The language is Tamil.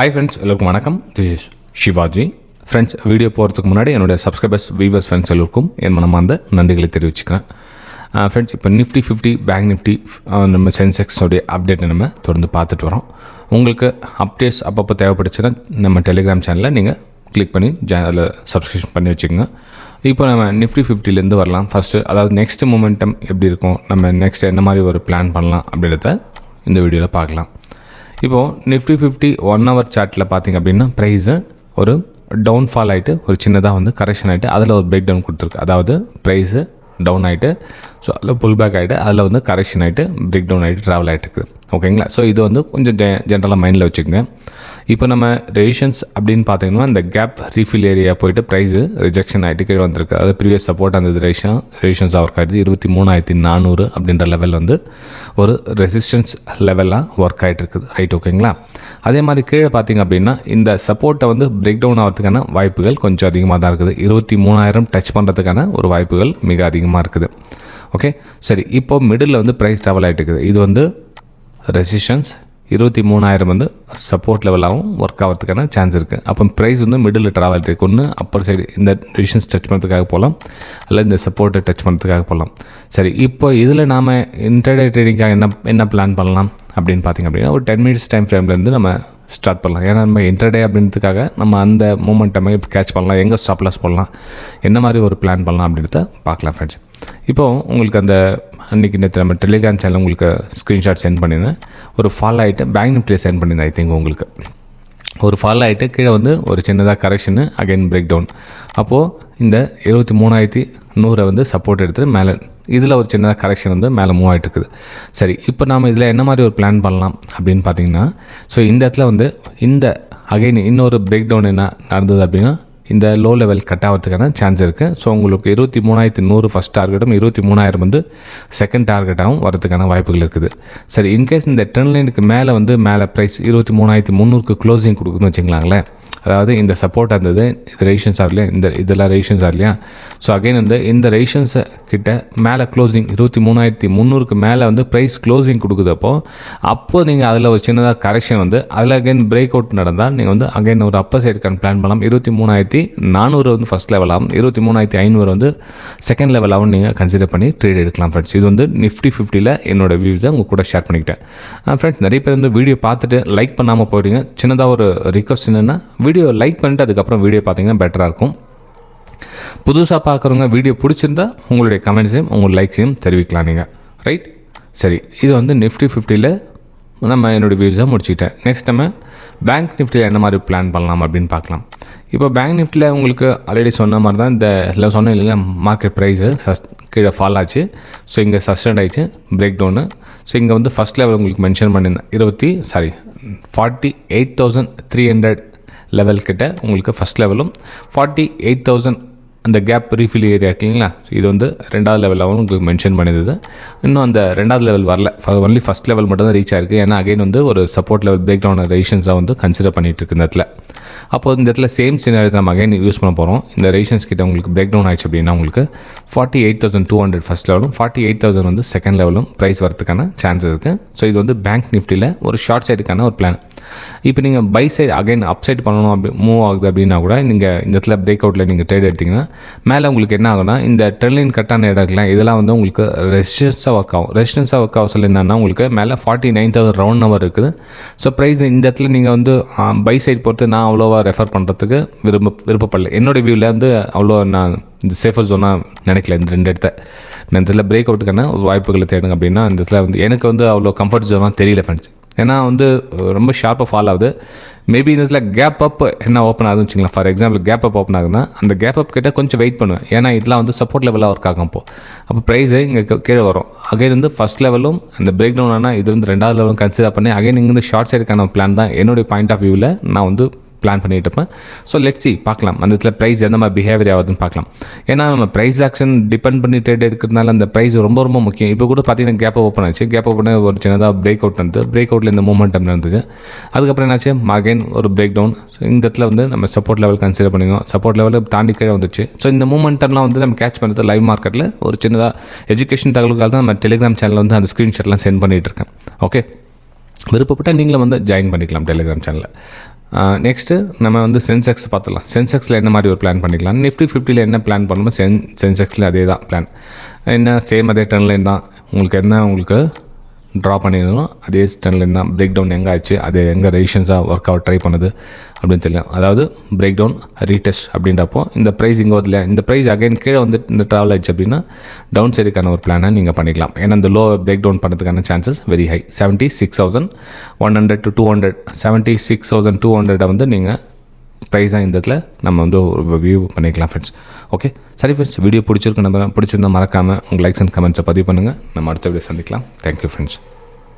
ஹாய் ஃப்ரெண்ட்ஸ், எல்லோருக்கும் வணக்கம். This is Shivaji. Friends, video போகிறதுக்கு முன்னாடி என்னுடைய சப்ஸ்கிரைபர்ஸ், வியூவர்ஸ், ஃப்ரெண்ட்ஸ் எல்லோருக்கும் என் மனமார்ந்த நன்றிகளை தெரிவிச்சுக்கிறேன். ஃப்ரெண்ட்ஸ், இப்போ நிஃப்டி 50, பேங்க் நிஃப்டி, நம்ம சென்செக்ஸோடைய அப்டேட்டை நம்ம தொடர்ந்து பார்த்துட்டு வரோம். உங்களுக்கு அப்டேட்ஸ் அப்பப்போ தேவைப்படுச்சுன்னா நம்ம டெலிகிராம் சேனலில் நீங்கள் கிளிக் பண்ணி அதில் சப்ஸ்கிரிப்ஷன் பண்ணி வச்சுக்கோங்க. இப்போ நம்ம நிஃப்டி 50லேருந்து வரலாம். ஃபஸ்ட்டு, அதாவது நெக்ஸ்ட் மொமெண்டம் எப்படி இருக்கும், நம்ம நெக்ஸ்ட் என்ன மாதிரி ஒரு பிளான் பண்ணலாம் அப்படின்றத இந்த வீடியோவில் பார்க்கலாம். இப்போது நிஃப்டி 50 1 hour சார்ட்டில் பார்த்திங்க அப்படின்னா ப்ரைஸு ஒரு டவுன்ஃபால் ஆகிட்டு ஒரு சின்னதாக வந்து கரெக்ஷன் ஆகிட்டு அதில் ஒரு பிரேக் டவுன் கொடுத்துருக்கு. அதாவது ப்ரைஸு டவுன் ஆகிட்டு ஸோ அதில் புல் பேக் ஆகிட்டு அதில் வந்து கரெக்ஷன் ஆகிட்டு பிரேக் டவுன் ஆகிட்டு ட்ராவல் ஆகிட்டு இருக்குது. ஓகேங்களா? ஸோ இது வந்து கொஞ்சம் ஜென்ரலாக மைண்டில் வச்சுக்கோங்க. இப்போ நம்ம ரெசிஸ்டன்ஸ் அப்படின்னு பார்த்தீங்கன்னா இந்த கேப் ரீஃபில் ஏரியா போய்ட்டு ப்ரைஸு ரிஜெக்ஷன் ஆகிட்டு கீழே வந்திருக்கு. அதாவது ப்ரீவியஸ் சப்போர்ட் அந்த ரெசிஸ்டன்ஸ் ஒர்க் ஆகிடுது 23,400 அப்படின்ற லெவல் வந்து ஒரு ரெசிஸ்டன்ஸ் லெவலாக ஒர்க் ஆகிட்டு இருக்குது. ரைட், ஓகேங்களா? அதே மாதிரி கீழே பார்த்திங்க அப்படின்னா இந்த சப்போர்ட்டை வந்து பிரேக் டவுன் ஆகிறதுக்கான வாய்ப்புகள் கொஞ்சம் அதிகமாக தான் இருக்குது. 23,000 டச் பண்ணுறதுக்கான ஒரு வாய்ப்புகள் மிக அதிகமாக இருக்குது. ஓகே, சரி. இப்போது மிடில் வந்து ப்ரைஸ் ட்ராவல் ஆகிட்டு இருக்குது. இது வந்து ரெசிஸ்டன்ஸ் 23,000 வந்து சப்போர்ட் லெவலாகவும் ஒர்க் ஆகிறதுக்கான சான்ஸ் இருக்குது. அப்போ ப்ரைஸ் வந்து மிடில் ட்ராவல் இருக்குது. ஒன்று அப்பர் சைடு இந்த ரெசிஸ்டன்ஸ் டச் பண்ணுறதுக்காக போகலாம், இல்லை இந்த சப்போர்ட்டை டச் பண்ணுறதுக்காக போகலாம். சரி, இப்போ இதில் நாம் இன்ட்ராடே ட்ரேடிங்காக என்ன பிளான் பண்ணலாம் அப்படின்னு பார்த்திங்க அப்படின்னா ஒரு 10 minutes டைம் ஃப்ரேம்லேருந்து நம்ம ஸ்டார்ட் பண்ணலாம். ஏன்னா நம்ம இன்ட்ராடே அப்படின்றதுக்காக நம்ம அந்த மூமெண்ட்டை கேட்ச் பண்ணலாம், எங்கே ஸ்டாப் லாஸ் போடலாம், என்ன மாதிரி ஒரு பிளான் பண்ணலாம் அப்படின்றத பார்க்கலாம் ஃப்ரெண்ட்ஸ். இப்போது உங்களுக்கு அந்த அன்றைக்கி நேற்று நம்ம டெலிகிராம் சேனல் உங்களுக்கு ஸ்க்ரீன்ஷாட் சென்ட் பண்ணியிருந்தேன். ஒரு ஃபால் ஆகிட்டு பேங்க் நிஃப்டியில் சென்ட் பண்ணியிருந்தேன். ஐ திங்க் உங்களுக்கு ஒரு ஃபால் ஆகிட்டு கீழே வந்து ஒரு சின்னதாக கரெக்ஷனு அகைன் பிரேக் டவுன். அப்போது இந்த 23,100 வந்து சப்போர்ட் எடுத்துகிட்டு மேலே இதில் ஒரு சின்னதாக கரெக்ஷன் வந்து மேலே மூவ் ஆகிட்டு இருக்குது. சரி, இப்போ நாம் இதில் என்ன மாதிரி ஒரு பிளான் பண்ணலாம் அப்படின்னு பார்த்தீங்கன்னா, ஸோ இந்த இடத்துல வந்து இந்த அகைன் இன்னொரு பிரேக் டவுன் என்ன நடந்தது அப்படின்னா இந்த லோ லெவல் கட் ஆகிறதுக்கான சான்ஸ் இருக்குது. ஸோ உங்களுக்கு 23,100 ஃபஸ்ட் டார்கெட்டும் 23,000 வந்து செகண்ட் டார்கெட்டாகவும் வரதுக்கான வாய்ப்புகள் இருக்குது. சரி, இன்கேஸ் இந்த ட்ரெண்ட் லைனுக்கு மேலே வந்து மேலே ப்ரைஸ் 23,300க்கு க்ளோசிங் கொடுக்குதுன்னு வச்சுக்கலாங்களேன். அதாவது இந்த சப்போர்ட் இருந்தது, இது ரெசிஸ்டன்ஸ் ஆகலையா, இதெல்லாம் ரெசிஸ்டன்ஸ் ஆகலையா. ஸோ அகைன் வந்து இந்த ரெசிஸ்டன்ஸை கிட்ட மேலே க்ளோசிங் 23,300க்கு மேலே வந்து ப்ரைஸ் க்ளோசிங் கொடுக்குதப்போ அப்போது நீங்கள் அதில் ஒரு சின்னதாக கரெக்ஷன் வந்து அதில் அகைன் பிரேக் அவுட் நடந்தால் நீங்கள் வந்து அகைன் ஒரு அப்பர் சைடுக்கான பிளான் பண்ணலாம். 23,400 வந்து ஃபஸ்ட் லெவலாகவும் 23,500 வந்து செகண்ட் லெவலாகவும் நீங்கள் கன்சிடர் பண்ணி ட்ரேட் எடுக்கலாம் ஃப்ரெண்ட்ஸ். இது வந்து நிஃப்டி 50ல் என்னோட வியூஸை உங்கள் கூட ஷேர் பண்ணிக்கிட்டேன். ஃப்ரெண்ட்ஸ், நிறைய பேர் வந்து வீடியோ பார்த்துட்டு லைக் பண்ணாமல் போயிடுங்க. சின்னதாக ஒரு ரிக்வஸ்ட் என்னென்னா, வீடியோ லைக் பண்ணிட்டு அதுக்கப்புறம் வீடியோ பார்த்தீங்கன்னா பெட்டராக இருக்கும். புதுசாக பார்க்குறவங்க வீடியோ பிடிச்சிருந்தா உங்களுடைய கமெண்ட்ஸையும் உங்கள் லைக்ஸையும் தெரிவிக்கலாம் நீங்கள். ரைட், சரி. இது வந்து நிஃப்டி 50ல் நம்ம என்னுடைய வியூஸை முடிச்சுக்கிட்டேன். நெக்ஸ்ட் நம்ம பேங்க் நிஃப்டியில் என்ன மாதிரி பிளான் பண்ணலாம் அப்படின்னு பார்க்கலாம். இப்போ பேங்க் நிஃப்டியில் உங்களுக்கு ஆல்ரெடி சொன்ன மாதிரி தான் இந்த சொன்ன இல்லையா, மார்க்கெட் ப்ரைஸு கீழே ஃபால் ஆச்சு. ஸோ இங்கே சஸ்டெண்ட் ஆகிடுச்சு பிரேக் டவுனு. ஸோ இங்கே வந்து ஃபஸ்ட் லெவல் உங்களுக்கு மென்ஷன் பண்ணியிருந்தேன் 48,300 லெவல் கிட்ட உங்களுக்கு ஃபஸ்ட் லெவலும் 48,000 அந்த கேப் ரீஃபில் ஏரியா இருக்குங்களா. இது வந்து ரெண்டாவது லெவலாகவும் உங்களுக்கு மென்ஷன் பண்ணியிருந்தது. இன்னும் அந்த ரெண்டாவது லெவல் வரல, ஒன்லி ஃபஸ்ட் லெவல் மட்டும் தான் ரீச் ஆகிருக்கு. ஏன்னா அகைன் வந்து ஒரு சப்போர்ட் லெவல் பிரேக் டவுன் ரெசிஸ்டன்ஸாக வந்து கன்சிடர் பண்ணிகிட்டு இருக்கு இந்த இடத்துல. அப்போது இந்த இடத்துல சேம் சினாரியோ நம்ம அகைன் யூஸ் பண்ண போகிறோம். இந்த ரெசிஸ்டன்ஸ் கிட்ட உங்களுக்கு பிரேக் டவுன் ஆகிடுச்சு அப்படின்னா உங்களுக்கு 48,200 ஃபஸ்ட் லெவலும் 48,000 வந்து செகண்ட் லெவலும் ப்ரைஸ் வரதுக்கான சான்சஸ் இருக்குது. ஸோ இது வந்து பேங்க் நிஃப்டியில் ஒரு ஷார்ட் சைடுக்கான ஒரு பிளான். இப்போ நீங்கள் by side again up side பண்ணணும் அப்படி மூவ் ஆகுது அப்படின்னா கூட நீங்கள் இந்த இடத்துல பிரேக் அவுட்டில் நீங்கள் ட்ரேட் எடுத்திங்கன்னா மேலே உங்களுக்கு என்ன ஆகுனா இந்த ட்ரெண்ட் லைன் கட்டான இடம்லாம் இதெல்லாம் வந்து உங்களுக்கு ரெசிஸ்டன்ஸாக ஒர்க் ஆகும். ரெசிஸ்டன்ஸாக ஒர்க் ஆகும் சொல்ல என்னன்னா உங்களுக்கு மேலே 49,000 ரவுண்ட் நம்பர் இருக்குது. ஸோ ப்ரைஸ் இந்த இடத்துல நீங்கள் வந்து பை சைடு பொறுத்து நான் அவ்வளோவா ரெஃபர் பண்ணுறதுக்கு விருப்பப்படல. என்னோடய வியூவில் வந்து அவ்வளோ நான் இந்த சேஃபர் ஜோனாக நினைக்கல. இந்த ரெண்டு இடத்த இந்த இடத்துல பிரேக் அவுட்டுக்கான வாய்ப்புகளை தேடுங்க அப்படின்னா இந்த இடத்துல வந்து எனக்கு வந்து அவ்வளோ கம்ஃபர்ட் ஜோனாக தெரியல ஃப்ரெண்ட்ஸ். ஏன்னா வந்து ரொம்ப ஷார்ப்பாக ஃபால் ஆகுது. மேபி இந்த இடத்துல கேப் அப் என்ன ஓப்பன் ஆகுதுன்னு வச்சுக்கலாம். For example cap up open ஆகுதுன்னா அந்த கேப் அப் கிட்ட கொஞ்சம் வெயிட் பண்ணுவேன். ஏன்னா இதெல்லாம் வந்து சப்போர்ட் லெவலாக ஒர்க் ஆகும். அப்போ ப்ரைஸு இங்கே கீழே வரும். அகைன் வந்து ஃபஸ்ட் லெவலும் அந்த பிரேக் டவுன் ஆனால் இது வந்து ரெண்டாவது லெவலும் கன்சிடர் பண்ணி அகைன் இங்கே வந்து ஷார்ட் சைடுக்கான பிளான் தான் என்னுடைய பாயிண்ட் ஆஃப் வியூவில் நான் வந்து பிளான் பண்ணிட்டு இருப்பேன். ஸோ லெட்ஸ் சி, பார்க்கலாம் அந்த இடத்துல ப்ரைஸ் எந்த மாதிரி பிஹேவியர் ஆகுதுன்னு பார்க்கலாம். ஏன்னா நம்ம ப்ரைஸ் ஆக்ஷன் டிபெண்ட் பண்ணி ட்ரேட் எடுக்கிறதுனால அந்த ப்ரைஸ் ரொம்ப ரொம்ப முக்கியம். இப்போ கூட பார்த்தீங்கன்னா கேப் ஓப்பன் ஆச்சு. கேப் ஓப்பன் ஒரு சின்னதாக பிரேக் அவுட் நடந்தது. பிரேக் அவுட்டில் இந்த மூமெண்டம் நடந்துச்சு. அதுக்கப்புறம் என்னாச்சு, அகைன் ஒரு பிரேக் டவுன். ஸோ இந்த இடத்துல வந்து நம்ம சப்போர்ட் லெவல் கன்சிடர் பண்ணிக்கணும். சப்போர்ட் லெவலில் தாண்டி கீழே வந்துச்சு. ஸோ இந்த மூமெண்டம்லாம் வந்து நம்ம கேட்ச் பண்ணுறது லைவ் மார்க்கெட்டில் ஒரு சின்னதாக எஜுகேஷன் தகவல்கள் தான் நம்ம டெலிகிராம் சேனலில் வந்து அந்த ஸ்க்ரீன்ஷாட்லாம் சென்ட் பண்ணிகிட்டு இருக்கேன். ஓகே, விருப்பப்பட்டால் நீங்களும் வந்து ஜாயின் பண்ணிக்கலாம் டெலிகிராம் சேனலில். நெக்ஸ்ட்டு நம்ம வந்து சென்செக்ஸ் பார்த்துலாம். சென்செக்ஸில் என்ன மாதிரி ஒரு பிளான் பண்ணிக்கலாம், நிஃப்டி 50ல் என்ன பிளான் பண்ணணுமோ சென்செக்ஸில் அதே தான் பிளான். என்ன சேம் அதே ட்ரெண்ட் லைன் தான். உங்களுக்கு ட்ரா பண்ணிடணும், அதே ட்ரெண்ட் லைன் தான். பிரேக் டவுன் எங்கே ஆச்சு, அது எங்கே ரெசிஷன்ஸாக ஒர்க் அவுட் ட்ரை பண்ணுது அப்படின்னு தெரியும். அதாவது பிரேக் டவுன் ரீடெஸ்ட் அப்படின்றப்போ இந்த ப்ரைஸ் இங்கே வரல, இந்த ப்ரைஸ் அகைன் கீழே வந்து இந்த ட்ராவல் ஆயிடுச்சு அப்படின்னா டவுன் சைடுக்கான ஒரு பிளானை நீங்கள் பண்ணிக்கலாம். ஏன்னா இந்த லோ பிரேக் டவுன் பண்ணுறதுக்கான சான்சஸ் வெரி ஹை. 76,100 to 200, 76,200 வந்து நீங்கள் ப்ரைஸாக இந்த இடத்துல நம்ம வந்து ஒரு வியூ பண்ணிக்கலாம் ஃப்ரெண்ட்ஸ். ஓகே சரி ஃப்ரெண்ட்ஸ், வீடியோ பிடிச்சிருந்தால் மறக்காமல் உங்கள் லைக்ஸ் அண்ட் கமெண்ட்ஸை பதிவு பண்ணுங்கள். நம்ம அடுத்த வீடியோ சந்திக்கலாம். Thank you friends.